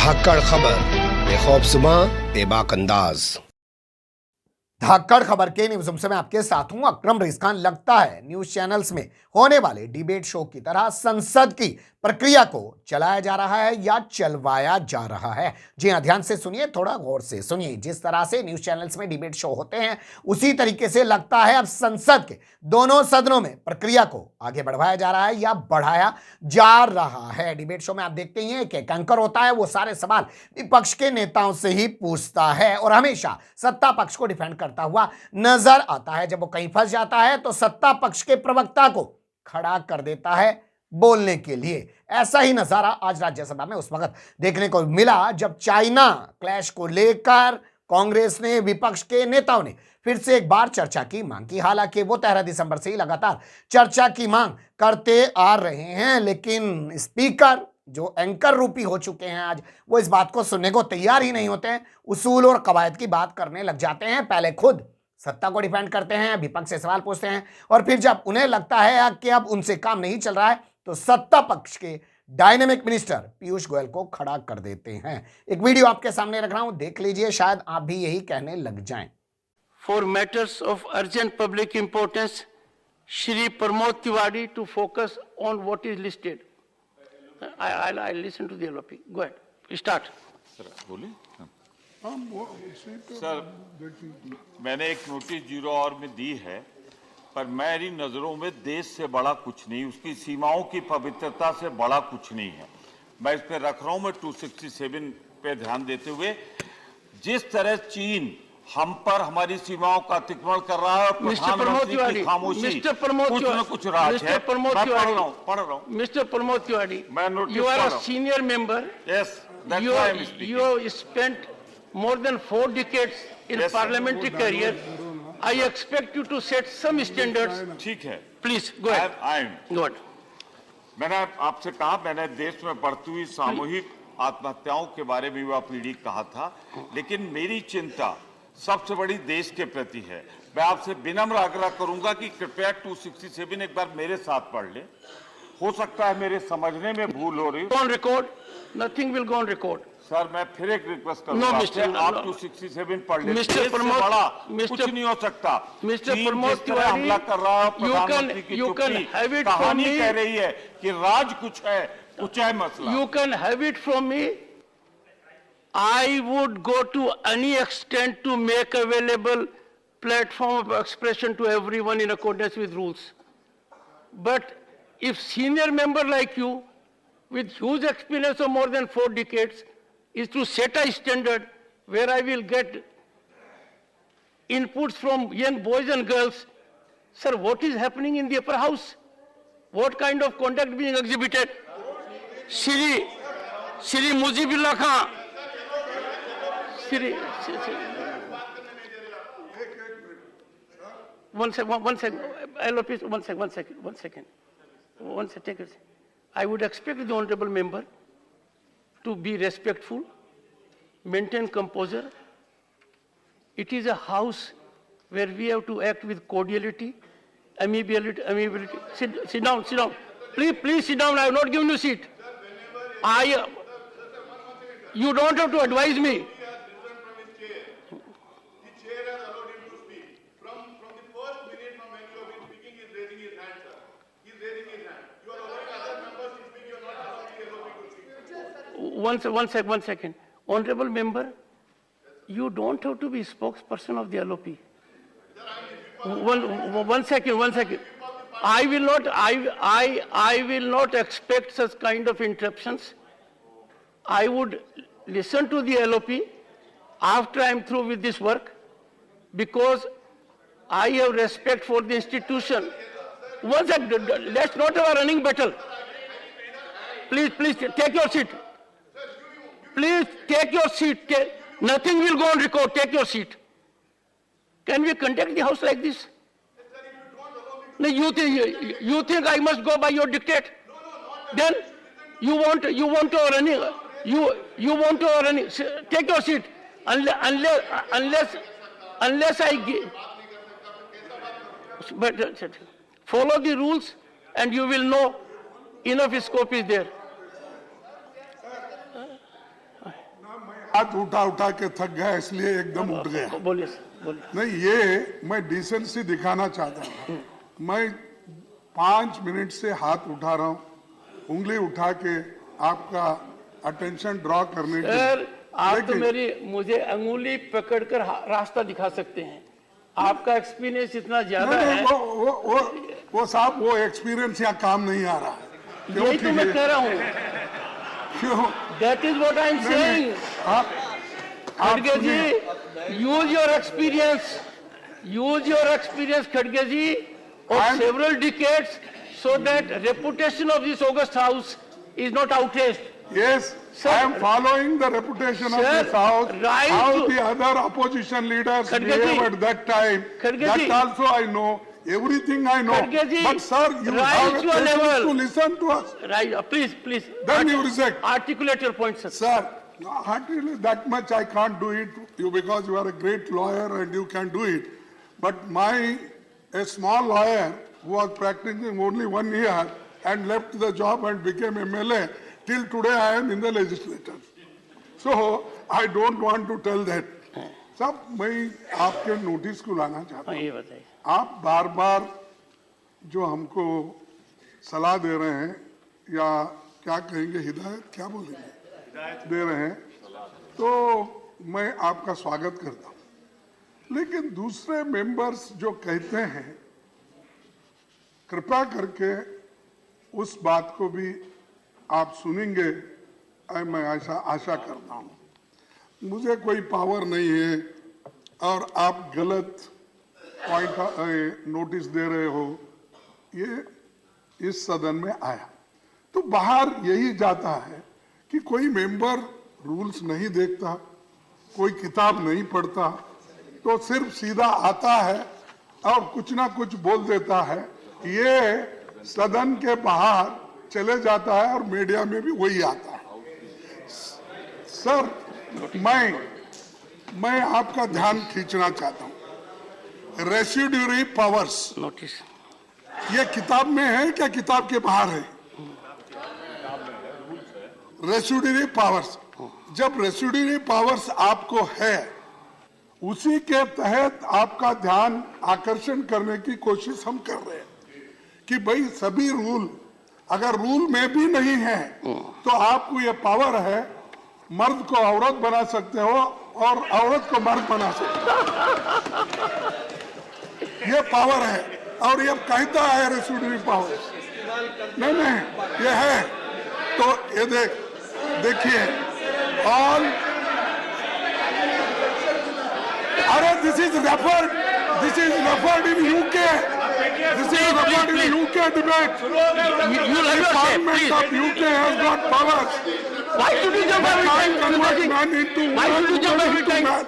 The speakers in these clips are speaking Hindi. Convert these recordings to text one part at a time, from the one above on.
धाकड़ खबर बेखौफसुमा बेबाक अंदाज। धाकड़ खबर के न्यूज रूम से मैं आपके साथ हूं अकरम रईस खान। लगता है न्यूज चैनल्स में होने वाले डिबेट शो की तरह संसद की प्रक्रिया को चलाया जा रहा है या चलवाया जा रहा है। जी हां, ध्यान से सुनिए, थोड़ा गौर से सुनिए। जिस तरह से न्यूज चैनल्स में डिबेट शो होते हैं उसी तरीके से लगता है अब संसद के दोनों सदनों में प्रक्रिया को आगे बढ़ाया जा रहा है या बढ़ाया जा रहा है। डिबेट शो में आप देखते ही हैं कि एक एंकर होता है, वो सारे सवाल विपक्ष के नेताओं से ही पूछता है और हमेशा सत्ता पक्ष को डिफेंड करता हुआ नजर आता है। जब वो कहीं फंस जाता है तो सत्ता पक्ष के प्रवक्ता को खड़ा कर देता है बोलने के लिए। ऐसा ही नजारा आज राज्यसभा में उस वक्त देखने को मिला जब चाइना क्लैश को लेकर कांग्रेस ने, विपक्ष के नेताओं ने फिर से एक बार चर्चा की मांग की। हालांकि वो 13 दिसंबर से ही लगातार चर्चा की मांग करते आ रहे हैं, लेकिन स्पीकर जो एंकर रूपी हो चुके हैं आज, वो इस बात को सुनने को तैयार ही नहीं होते हैं। उसूल और कवायद की बात करने लग जाते हैं। पहले खुद सत्ता को डिफेंड करते हैं, विपक्ष से सवाल पूछते हैं और फिर जब उन्हें लगता है कि अब उनसे काम नहीं चल रहा है तो सत्ता पक्ष के डायनेमिक मिनिस्टर पीयूष गोयल को खड़ा कर देते हैं। एक वीडियो आपके सामने रख रहा हूं, देख लीजिए, शायद आप भी यही कहने लग जाएं। For matters of urgent public importance, Shri Pramod Tiwari to focus on what is listed. I'll listen to the LOP. Go ahead. Start. Sir बोले सर, मैंने एक नोटिस 0 आवर में दी है, पर मेरी नजरों में देश से बड़ा कुछ नहीं, उसकी सीमाओं की पवित्रता से बड़ा कुछ नहीं है। मैं इस पे रख रहा हूं। मैं 267 पे ध्यान देते हुए, जिस तरह चीन हम पर हमारी सीमाओं का अतिक्रमण कर रहा है और प्रधानमंत्री की खामोशी कुछ न कुछ राज है। मैं पढ़ रहा हूँ मिस्टर प्रमोद तिवारी, मैं नोटिस you are पढ़ a रहा हूँ। senior member. Yes, that's why I'm speaking. You spent more than 4 decades in Yes, sir. parliamentary career. I expect you to set some standards. ठीक है, Please go ahead. Go ahead. मैंने आपसे कहा, मैंने देश में बढ़ती हुई सामूहिक आत्महत्याओं के बारे में युवा पीढ़ी कहा था, लेकिन मेरी चिंता सबसे बड़ी देश के प्रति है। मैं आपसे विनम्र आग्रह करूंगा कि कृपया 267 एक बार मेरे साथ पढ़ ले। हो सकता है मेरे समझने में भूल हो रही। On record. Nothing will go on record. Sir, मैं फिर एक रिक्वेस्ट करूंगा आपसे, आप 267 पढ़ ले। मिस्टर देश से प्रमोद, बड़ा मिस्टर- कुछ नहीं हो सकता। मिस्टर चीन प्रमोद जिस तरह हमला कर रहा है, प्रधानमंत्री की you can चुप्पी have it from कहानी me. कह रही है कि राज कुछ है मसला। You can have it from me. I would go to any extent to make available platform of expression to everyone in accordance with rules. But if senior member like you, with huge experience of more than 4 decades, is to set a standard where I will get inputs from young boys and girls, sir, what is happening in the upper house? What kind of conduct being exhibited? Shri Mujibullah Khan, One second. LOP, one second. Take it. I would expect the honorable member to be respectful, maintain composure. It is a house where we have to act with cordiality, amiability. Sit down. Please sit down. I have not given you seat. You don't have to advise me. One second. Honorable member, you don't have to be spokesperson of the LOP. One second. I will not expect such kind of interruptions. I would listen to the LOP after I am through with this work, because I have respect for the institution. One second, let's not have a running battle. Please take your seat. Please take your seat. Nothing will go on record. Take your seat. Can we conduct the house like this? No, you think I must go by your dictate? Then you want to running. You want to running. Take your seat. Unless I give. But follow the rules, and you will know enough scope is there. हाथ उठा उठा के थक गया इसलिए एकदम उठ गया। बोलिए सर, बोलिए। नहीं, ये मैं डिसेंसी दिखाना चाहता हूँ। मैं 5 मिनट से हाथ उठा रहा हूँ, उंगली उठा के आपका अटेंशन ड्रॉ करने के सर, आप तो लेकिन- मुझे अंगुली पकड़कर रास्ता दिखा सकते हैं। आपका एक्सपीरियंस इतना ज्यादा नहीं, है। वो साहब, वो एक्सपीरियंस यहाँ काम नहीं आ रहा है। यही तो मैं कह रहा हूँ। क्यों? That is what I am saying. आप खड़गे सुनिए। जी, यूज योर एक्सपीरियंस, खड़गे जी, of I'm- several decades, so that reputation of this august house is not outraged. Yes, Sir, I am following the reputation of Sir, this house, right how to- the other opposition leaders Khadge behaved ji, at that time. Khadge That ji. also I know, everything I know. Khadge ji, But sir, you rise have a to a patience level. to listen to us. Right, please. Then you reject. Articulate your point, sir. Sir, hardly that much I can't do it you because you are a great lawyer and you can do it. But a small lawyer who was practicing only 1 year and left the job and became MLA, till today I am in the legislature. So I don't want to tell that. सब मैं आपके नोटिस को लाना चाहता हूँ। ये बताइए। आप बार बार जो हमको सलाह दे रहे हैं या क्या कहेंगे, हिदायत क्या बोलेंगे, दे रहे हैं, तो मैं आपका स्वागत करता हूँ। लेकिन दूसरे मेंबर्स जो कहते हैं, कृपया करके उस बात को भी आप सुनेंगे, मैं आशा करता हूँ। मुझे कोई पावर नहीं है और आप गलत पॉइंट नोटिस दे रहे हो, ये इस सदन में आया तो बाहर यही जाता है कि कोई मेंबर रूल्स नहीं देखता, कोई किताब नहीं पढ़ता, तो सिर्फ सीधा आता है और कुछ ना कुछ बोल देता है, ये सदन के बाहर चले जाता है और मीडिया में भी वही आता है। सर, मैं आपका ध्यान खींचना चाहता हूं। रेसिड्यूरी पावर्स नोटिस ये किताब में है क्या किताब के बाहर है? रेसिड्यूरी पावर्स, जब रेसिड्यूरी पावर्स आपको है, उसी के तहत आपका ध्यान आकर्षण करने की कोशिश हम कर रहे हैं कि भाई सभी रूल, अगर रूल में भी नहीं है तो आपको ये पावर है, मर्द को औरत बना सकते हो और औरत को मर्द बना सकते हो, ये पावर है। और ये कहता है रेसिड्यूरी पावर, नहीं ये है। तो ये देखिए ऑल, अरे this is referred in UK, this is referred in UK debate. The Parliament of UK has got powers. Why should you jump every time? Convert man into Why should you jump every into time? man.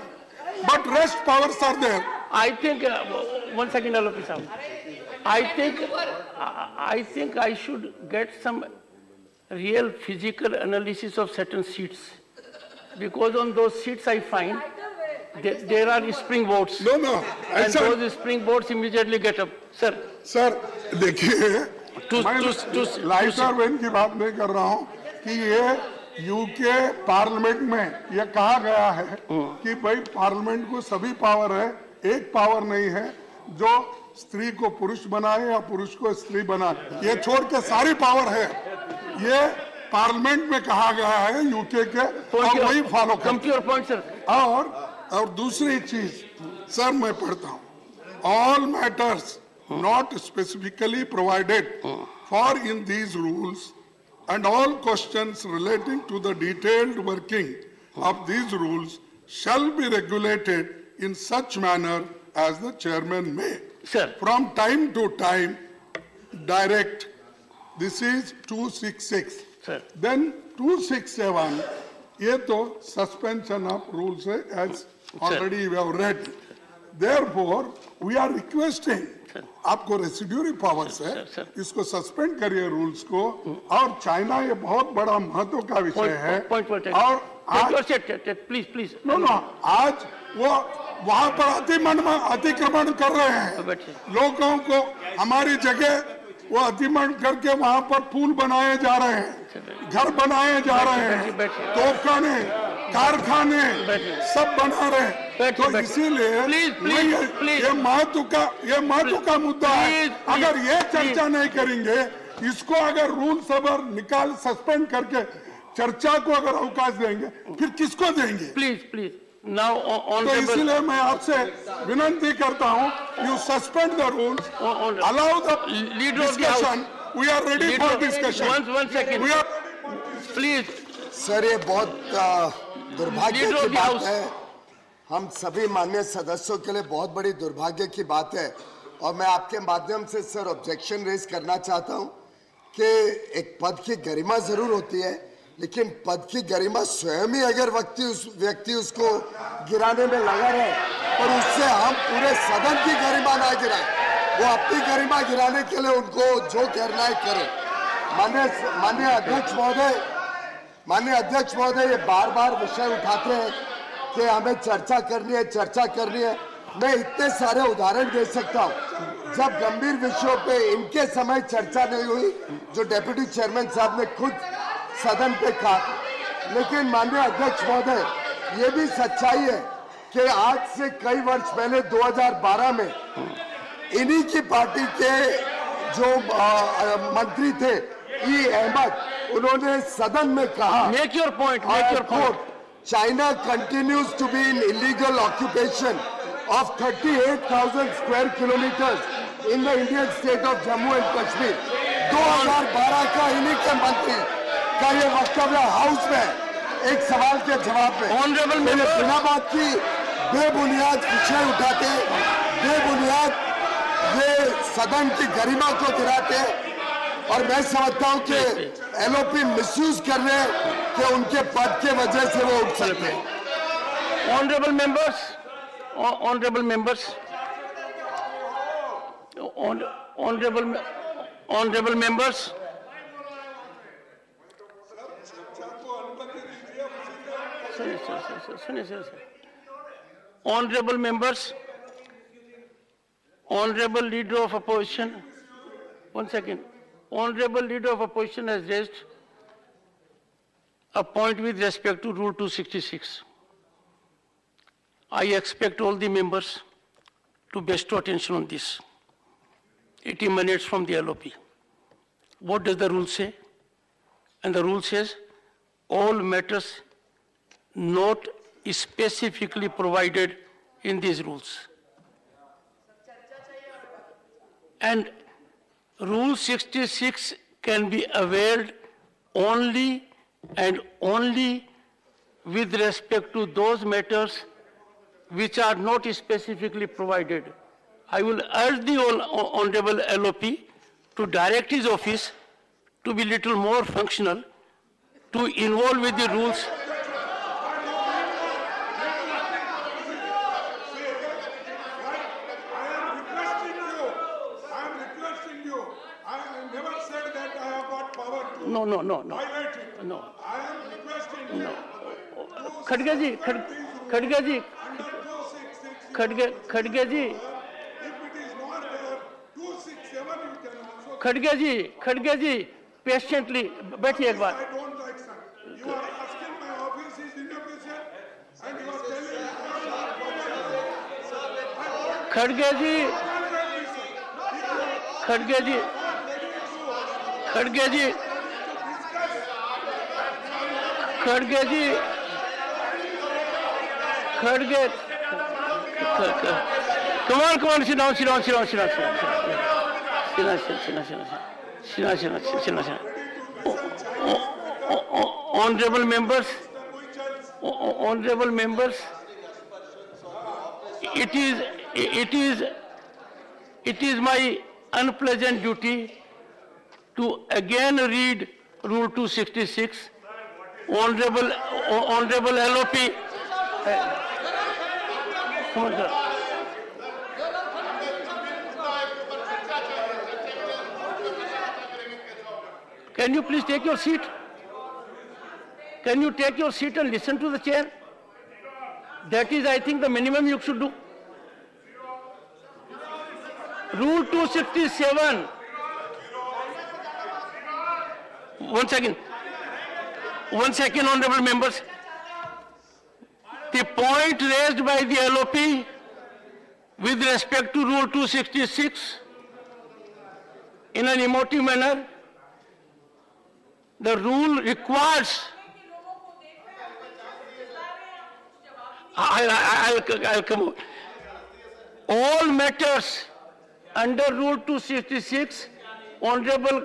But rest powers are there. I think 1 second, Alopi Saab. I think I should get some real physical analysis of certain seats, because on those seats I find there are springboards. No. And those springboards immediately get up. Sir, देखिए, to- लाइटर वेन की बात नहीं कर रहा हूँ कि ये यूके पार्लियामेंट में ये कहा गया है कि भाई पार्लियामेंट को सभी पावर है, एक पावर नहीं है जो स्त्री को पुरुष बनाए या पुरुष को स्त्री बनाए, ये छोड़ के सारी पावर है, ये पार्लियामेंट में कहा गया है यूके के, और वही follow Come to your point, sir. और दूसरी चीज सर मैं पढ़ता हूँ, all matters not specifically provided for in these rules and all questions relating to the detailed working of these rules shall be regulated in such manner as the chairman may Sir. from time to time direct. This is 266. Sir. Then 267, ये तो suspension of rules है, as already we have read. Therefore, we are requesting, आपको रेसिड्यूरी पावर्स है, इसको सस्पेंड करिए रूल्स को, और चाइना ये बहुत बड़ा महत्व का विषय है, और प्लीज नो आज वो वहाँ पर अतिक्रमण कर रहे हैं, लोगों को हमारी जगह वो अतिक्रमण करके वहाँ पर पुल बनाए जा रहे हैं, घर बनाए जा रहे हैं, तोपखाने कारखाने बैठिए। सब बना रहे हैं। बैठिए, तो बैठिए। इसीलिए प्लीज, प्लीज, नहीं, प्लीज। ये महत्व का मुद्दा है। प्लीज, प्लीज, अगर ये चर्चा प्लीज। नहीं करेंगे, इसको अगर रूल सबर निकाल सस्पेंड करके चर्चा को अगर अवकाश देंगे, फिर किसको देंगे? प्लीज प्लीज नाउ तो ऑनरेबल इसीलिए मैं आपसे विनंती करता हूं, you suspend the rules, allow the Leader of the House. Discussion, we are ready for discussion, one second we are please sir, ये बहुत दुर्भाग्य Leader की of the बात House. है। हम सभी माननीय सदस्यों के लिए बहुत बड़ी दुर्भाग्य की बात है। और मैं आपके माध्यम से सर ऑब्जेक्शन रेज करना चाहता हूं कि एक पद की गरिमा जरूर होती है, लेकिन पद की गरिमा स्वयं ही अगर व्यक्ति उसको गिराने में लगा रहे, पर उससे हम पूरे सदन की गरिमा ना गिराएं। वो अपनी गरिमा गिराने के लिए उनको जो करना है करें। माननीय अध्यक्ष महोदय, ये बार बार विषय उठाते हैं कि हमें चर्चा करनी है। मैं इतने सारे उदाहरण दे सकता हूं जब गंभीर विषयों पे इनके समय चर्चा नहीं हुई, जो डेप्यूटी चेयरमैन साहब ने खुद सदन पे कहा। लेकिन माननीय अध्यक्ष महोदय, ये भी सच्चाई है कि आज से कई वर्ष पहले 2012 में इन्हीं की पार्टी के जो मंत्री थे ई अहमद, उन्होंने सदन में कहा, make your point China continues to be in illegal occupation of 38,000 square kilometers in the Indian state of Jammu and Kashmir. 2012 का इन्हीं के मंत्री का ये वक्तव्य हाउस में एक सवाल के जवाब में Honorable मेरे member. बिना बात की बेबुनियाद विषय उठाते, बेबुनियाद ये सदन की गरिमा को गिराते, और मैं समझता हूं कि एलओपी मिसयूज कर रहे हैं कि उनके पद के वजह से वो उठ सकते हैं। ऑनरेबल मेंबर्स ऑनरेबल मेंबर्स सुनिए sir honourable members honourable leader of opposition one second Honorable Leader of Opposition has raised a point with respect to Rule 266. I expect all the members to bestow attention on this. It emanates from the LOP. What does the rule say? And the rule says, all matters not specifically provided in these rules. And Rule 66 can be availed only and only with respect to those matters which are not specifically provided. I will urge the Honorable LOP to direct his office to be little more functional, to involve with the rules. No. I am requesting you. खड़गे जी If it is not there, 267 you can also. खड़गे जी पेशेंटली बैठिए एक बार I don't accept. You are asking my office is inefficient and you are telling खड़गे जी खड़गे जी खड़गे जी खड़गे जी खड़गे कमान सिना Honorable members, it is my unpleasant duty to again read Rule 266. Honorable LOP. Come on, sir. Can you please take your seat? Can you take your seat and listen to the chair? That is, I think, the minimum you should do. Rule 267. One second, honorable members. The point raised by the LOP with respect to Rule 266 in an emotive manner, the rule requires. I'll come on. All matters under Rule 266, Honorable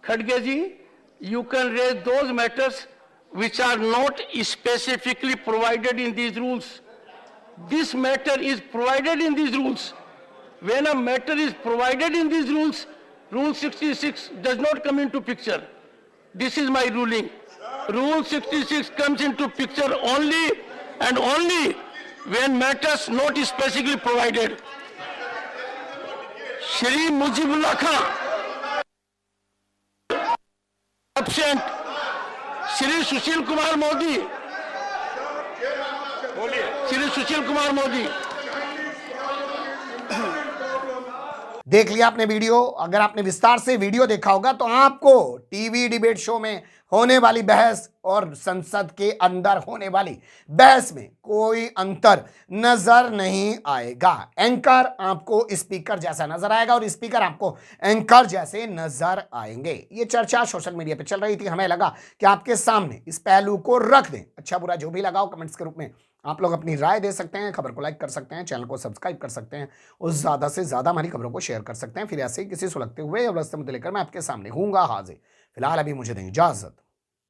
Khadge ji, you can raise those matters which are not specifically provided in these rules. This matter is provided in these rules. When a matter is provided in these rules, Rule 66 does not come into picture. This is my ruling. Rule 66 comes into picture only and only when matters not specifically provided. Shri Mujibullah Khan, absent. Shri Sushil Kumar Modi, Shri Sushil Kumar Modi. देख लिया आपने वीडियो। अगर आपने विस्तार से वीडियो देखा होगा तो आपको टीवी डिबेट शो में होने वाली बहस और संसद के अंदर होने वाली बहस में कोई अंतर नजर नहीं आएगा। एंकर आपको स्पीकर जैसा नजर आएगा और स्पीकर आपको एंकर जैसे नजर आएंगे। ये चर्चा सोशल मीडिया पे चल रही थी, हमें लगा कि आपके सामने इस पहलू को रख दें। अच्छा बुरा जो भी लगाओ कमेंट्स के रूप में आप लोग अपनी राय दे सकते हैं, खबर को लाइक कर सकते हैं, चैनल को सब्सक्राइब कर सकते हैं और ज़्यादा से ज़्यादा हमारी खबरों को शेयर कर सकते हैं। फिर ऐसे ही किसी सुलगते हुए और रास्ते मुद्दे लेकर मैं आपके सामने हूँगा हाजिर। फिलहाल अभी मुझे दें इजाज़त।